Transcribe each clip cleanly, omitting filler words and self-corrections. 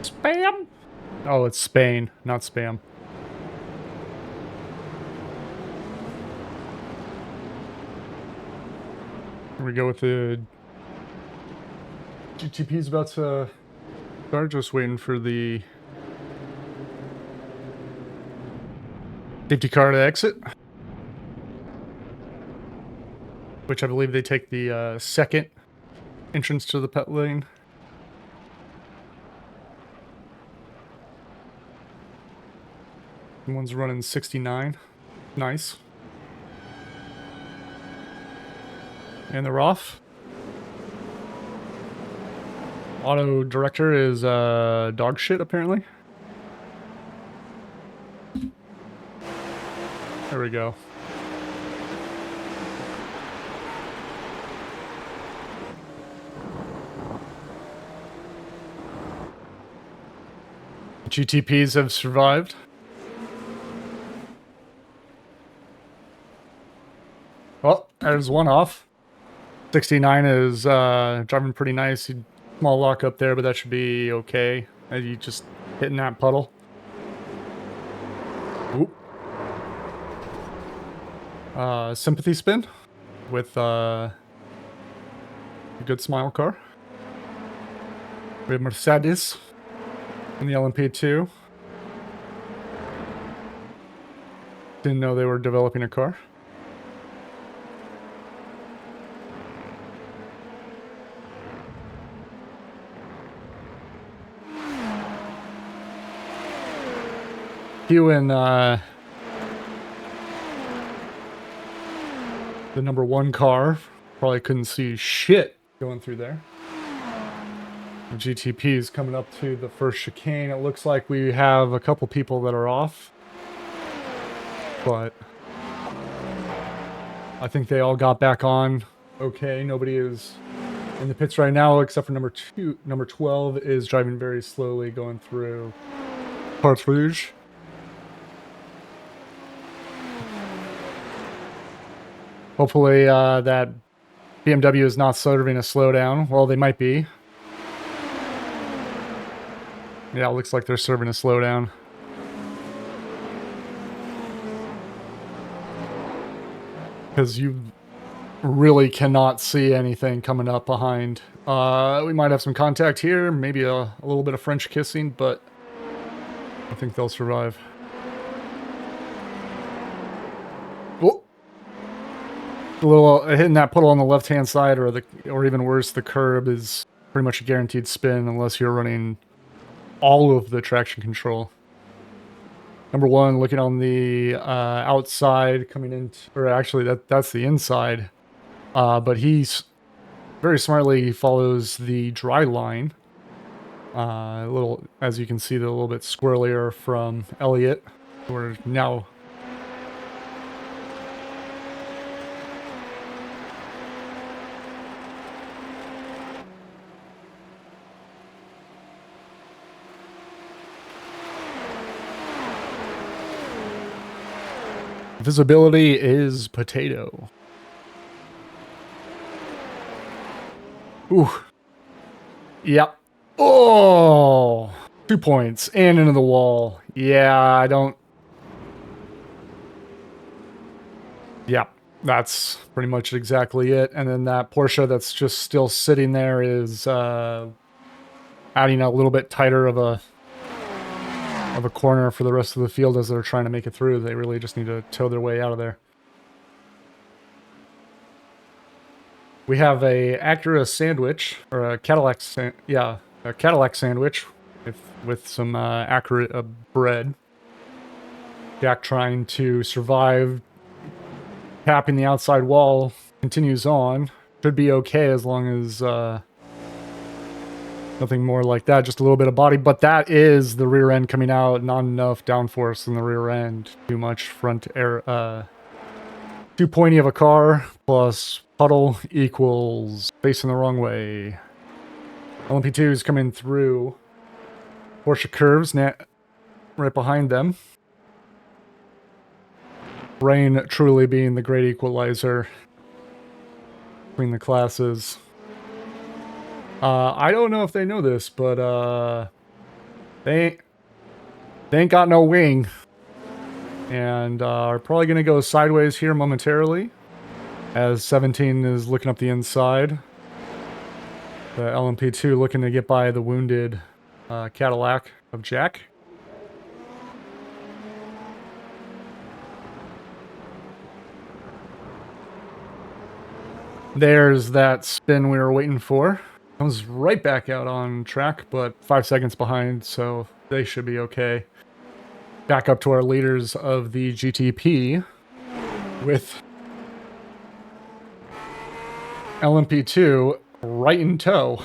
Spam? Oh, it's Spain, not spam. Here we go with the GTP's about to start, just waiting for the safety car to exit. Which I believe they take the second entrance to the pit lane. One's running 69. Nice. And they're off. Auto director is dog shit, apparently. There we go. GTPs have survived. Well, there's one off. 69 is driving pretty nice. Small lock up there, but that should be okay. As you just hitting that puddle. Oop. Sympathy spin with a good smile car. We have Mercedes in the LMP2. Didn't know they were developing a car. Hugh and the number one car probably couldn't see shit going through there. The GTP is coming up to the first chicane. It looks like we have a couple people that are off, but I think they all got back on okay. Nobody is in the pits right now except for number 12 is driving very slowly going through Parts Rouge. Hopefully that BMW is not serving a slowdown. Well, they might be. Yeah, it looks like they're serving a slowdown. Because you really cannot see anything coming up behind. We might have some contact here, maybe a little bit of French kissing, but I think they'll survive. Oh. A little hitting that puddle on the left-hand side, or even worse, the curb is pretty much a guaranteed spin unless you're running all of the traction control. Number one, looking on the outside, coming in, or actually that's the inside. But he's very smartly follows the dry line. A little, as you can see, they're a little bit squirrelier from Elliott. We're now. Visibility is potato. Ooh. Yep. Oh! 2 points. And into the wall. Yeah, I don't... Yep. That's pretty much exactly it. And then that Porsche that's just still sitting there is adding a little bit tighter of a corner for the rest of the field as they're trying to make it through. They really just need to tow their way out of there. We have a Acura sandwich, or a Cadillac, a Cadillac sandwich with some Acura bread. Jack trying to survive, tapping the outside wall, continues on. Should be okay as long as nothing more like that, just a little bit of body, but that is the rear end coming out, not enough downforce in the rear end, too much front air, too pointy of a car, plus puddle equals facing the wrong way. LMP2 is coming through. Porsche curves right behind them. Rain truly being the great equalizer between the classes. I don't know if they know this, but They ain't got no wing. And are probably going to go sideways here momentarily as 17 is looking up the inside. The LMP2 looking to get by the wounded Cadillac of Jack. There's that spin we were waiting for. Comes right back out on track, but 5 seconds behind, so they should be okay. Back up to our leaders of the GTP with LMP2 right in tow.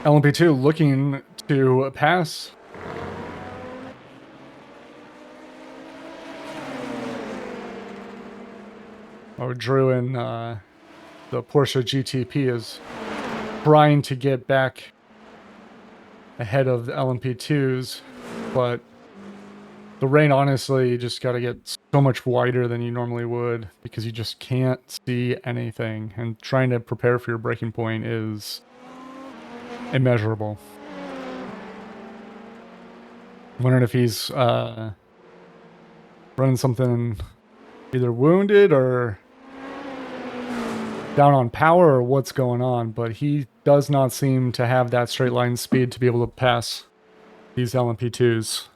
LMP2 looking to pass. Oh, Drew and the Porsche GTP is trying to get back ahead of the LMP2s, but the rain, honestly, you just got to get so much wider than you normally would because you just can't see anything. And trying to prepare for your braking point is immeasurable. I'm wondering if he's running something either wounded or down on power or what's going on, but he does not seem to have that straight line speed to be able to pass these LMP2s.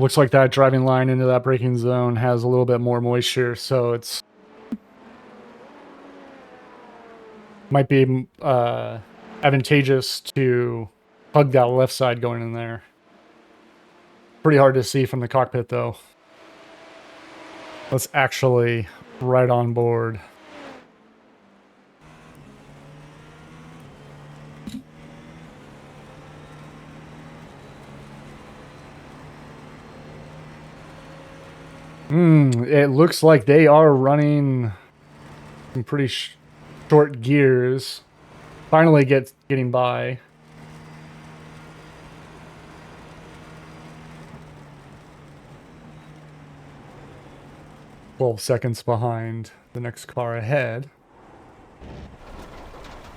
Looks like that driving line into that braking zone has a little bit more moisture, so it's might be advantageous to hug that left side going in there. Pretty hard to see from the cockpit, though. That's actually right on board. It looks like they are running some pretty short gears. Finally getting by. Well, seconds behind the next car ahead.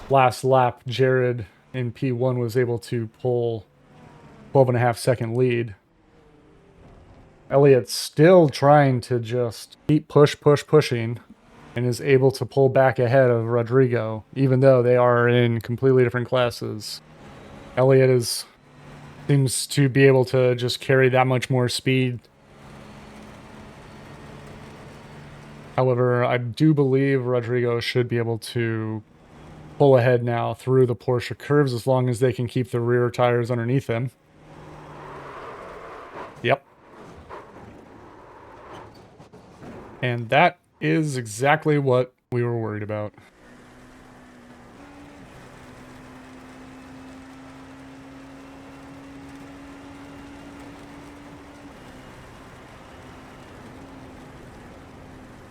Last lap, Jared in P1 was able to pull 12.5 second lead. Elliot's still trying to just keep pushing and is able to pull back ahead of Rodrigo, even though they are in completely different classes. Elliot seems to be able to just carry that much more speed. However, I do believe Rodrigo should be able to pull ahead now through the Porsche curves as long as they can keep the rear tires underneath him. Yep. And that is exactly what we were worried about.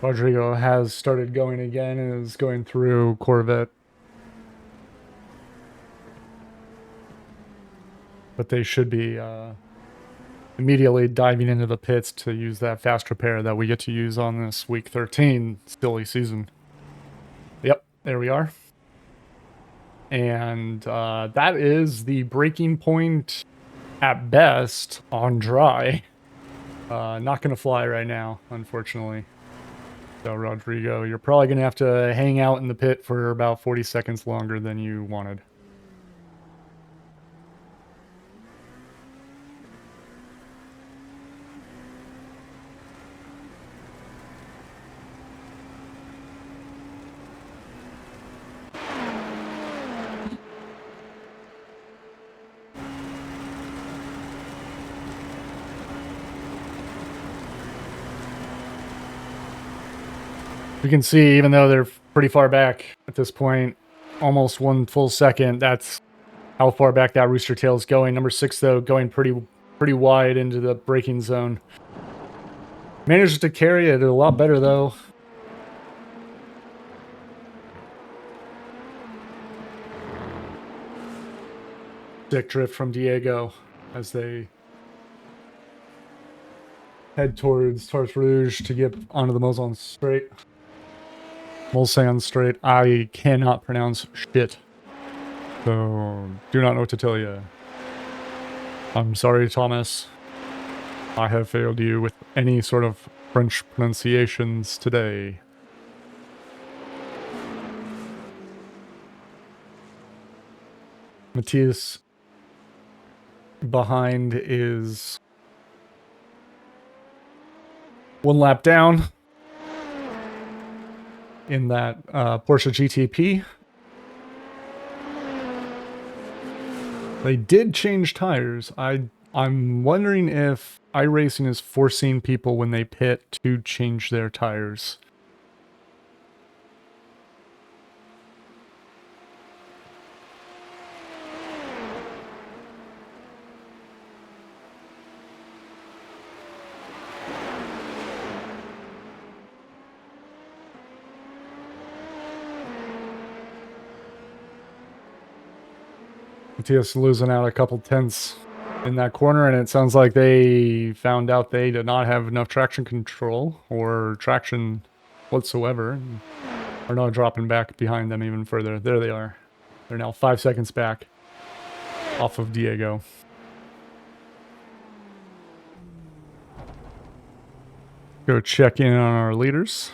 Rodrigo has started going again and is going through Corvette. But they should be immediately diving into the pits to use that fast repair that we get to use on this week 13 silly season. Yep, there we are. And that is the braking point at best on dry. Not going to fly right now, unfortunately. So, Rodrigo, you're probably going to have to hang out in the pit for about 40 seconds longer than you wanted. You can see, even though they're pretty far back at this point, almost 1 full second, that's how far back that rooster tail is going. Number 6, though, going pretty wide into the braking zone. Managed to carry it a lot better, though. Stick drift from Diego as they head towards Tars Rouge to get onto the Mulsanne Strait. Mulsanne Strait. I cannot pronounce shit, so do not know what to tell you. I'm sorry, Thomas. I have failed you with any sort of French pronunciations today. Matthias behind is one lap down in that Porsche GTP. They did change tires. I'm wondering if iRacing is forcing people when they pit to change their tires. Matthias losing out a couple tenths in that corner, and it sounds like they found out they did not have enough traction control or traction whatsoever, and are now dropping back behind them even further. There they are. They're now 5 seconds back off of Diego. Go check in on our leaders.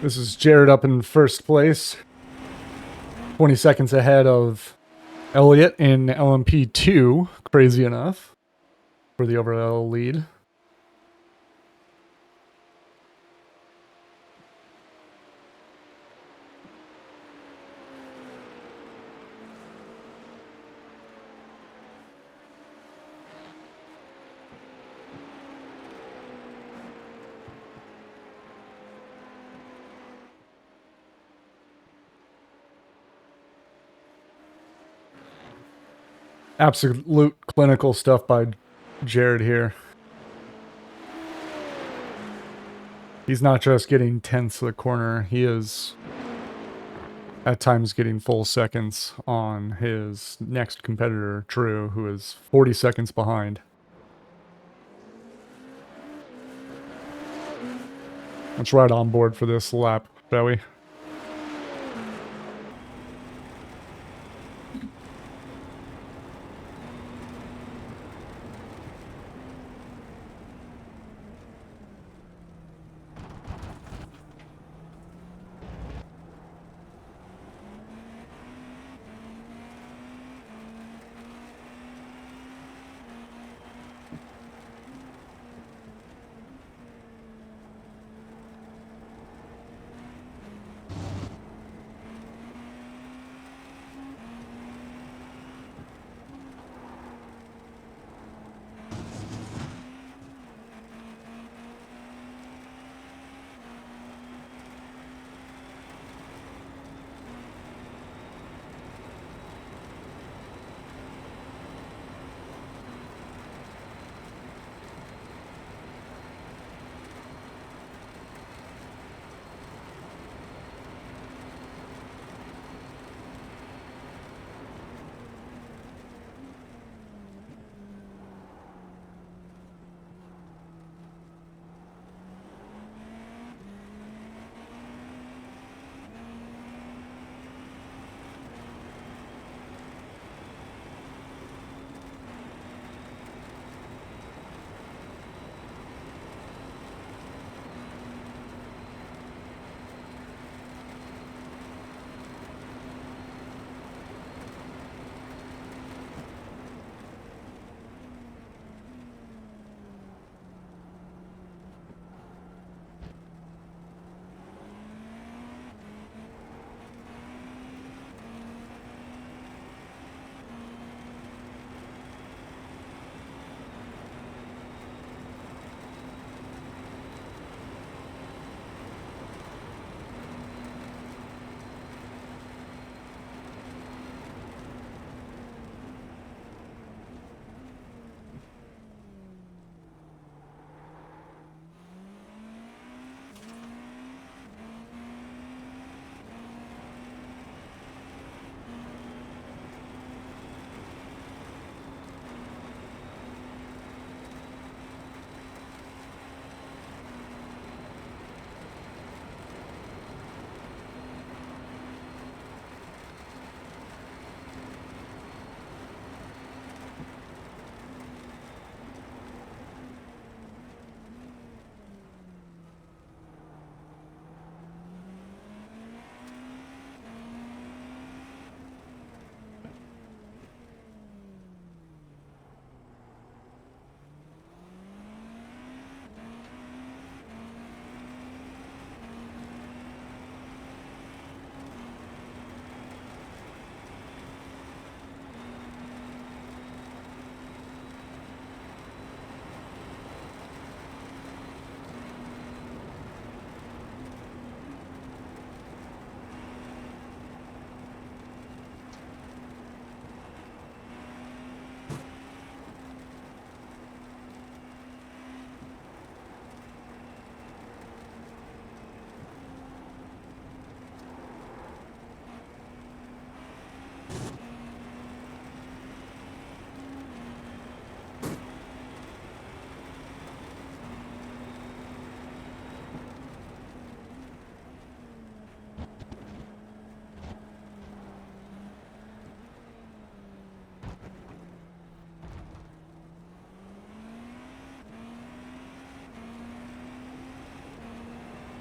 This is Jared up in first place, 20 seconds ahead of Elliott in LMP2, crazy enough, for the overall lead. Absolute clinical stuff by Jared here. He's not just getting tenths of the corner, he is at times getting full seconds on his next competitor, Drew, who is 40 seconds behind. Let's ride on board for this lap, shall we?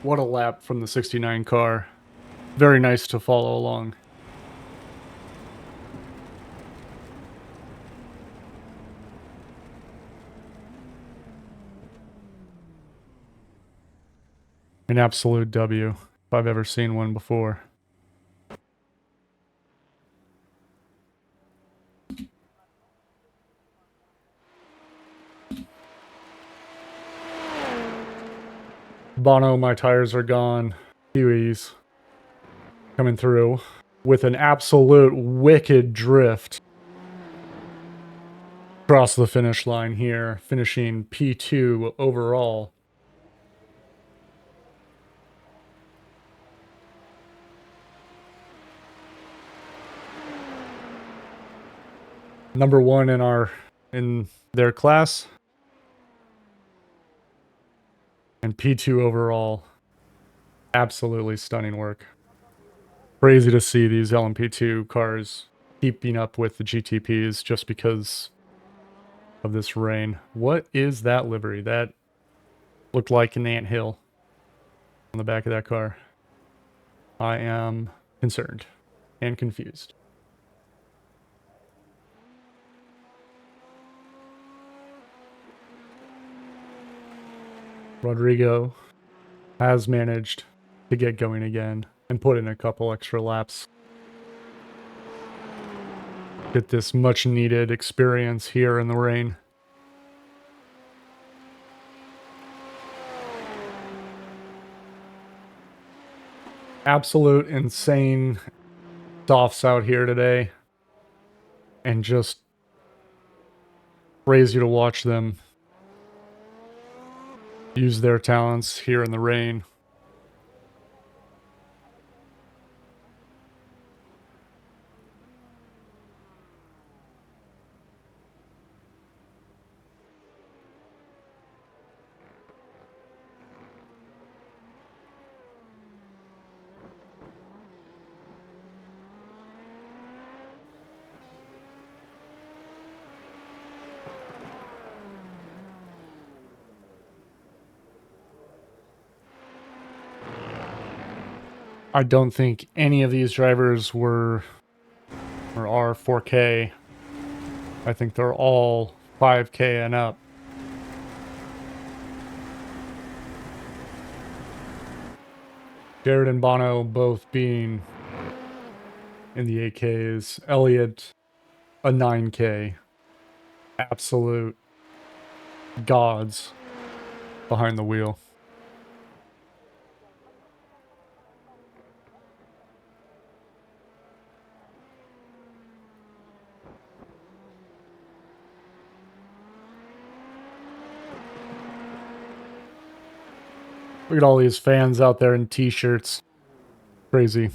What a lap from the 69 car. Very nice to follow along. An absolute W, if I've ever seen one before. Bono, my tires are gone. Hueys coming through with an absolute wicked drift. Across the finish line here, finishing P2 overall. Number one in their class. And P2 overall. Absolutely stunning work. Crazy to see these LMP2 cars keeping up with the GTPs just because of this rain. What is that livery? That looked like an anthill on the back of that car. I am concerned and confused. Rodrigo has managed to get going again and put in a couple extra laps. Get this much needed experience here in the rain. Absolute insane softs out here today. And just crazy to watch them use their talents here in the rain. I don't think any of these drivers were or are 4K. I think they're all 5K and up. Jared and Bono both being in the 8Ks. Elliott, a 9K. Absolute gods behind the wheel. Look at all these fans out there in t-shirts. Crazy.